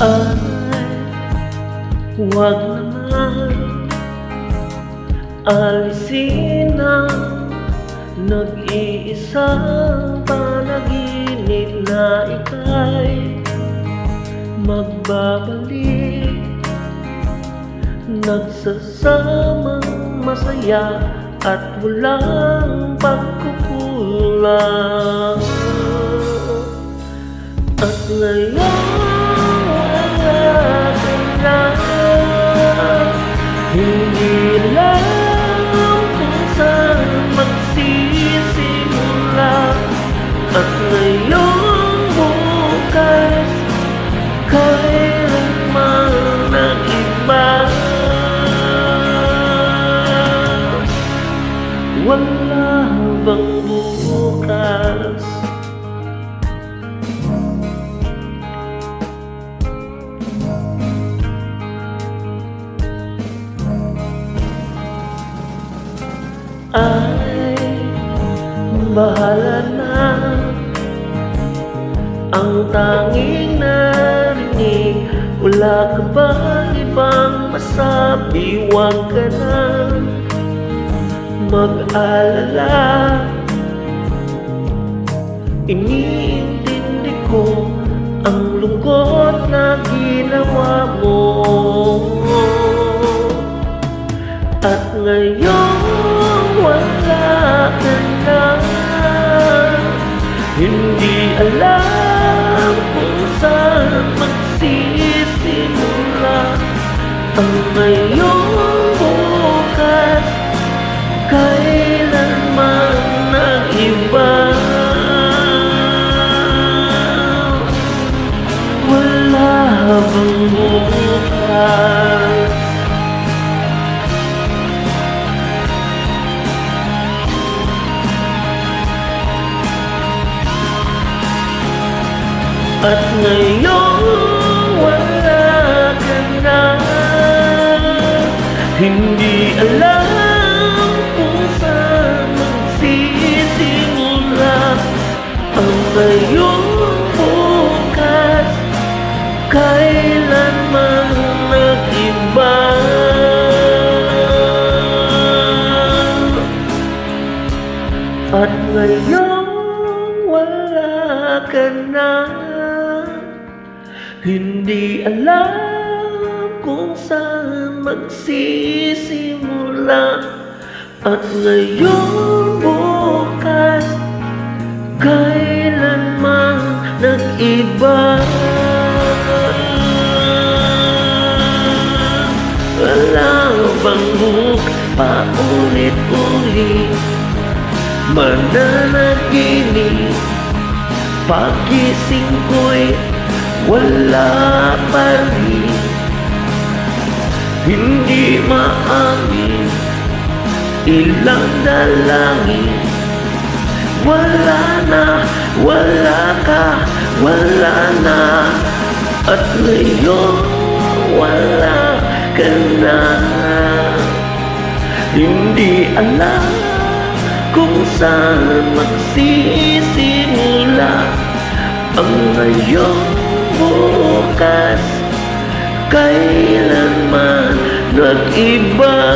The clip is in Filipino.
Ay, huwag naman alisin ang nag-iisang panaginip na ika'y magbabalik, nagsasamang masaya at walang pagkukulang. At ngayon hindi alam kung saan magsisimula. At ngayong bukas, kailanman ng iba. Wala bang bukas? Ay, bahala na. Ang tanging narinig, wala ka bang ibang masabi? Huwag ka na mag-alala. Iniintindi ko ang lungkot na ginawa mo. At ngayon wala ka na, hindi alam kung saan magsisimula. Ang ngayong bukas, kailanman nag-iba. Wala bang bukas? At ngayon wala ka na, hindi alam kung saan magsisimula. Ang ngayong bukas, kailanman nag-iba. At ngayon wala ka na, hindi alam kung saan magsisimula. At ngayong bukas, kailanman nag-iba. Wala bang bukas? Paulit-ulit mananaginip, pagising ko'y wala pa rin. Hindi maamin, ilang dalangin. Wala na, wala ka, wala na. At ngayon wala ka na, hindi alam kung saan magsisimula. Ang ngayong bukas, kailanman nag-iba.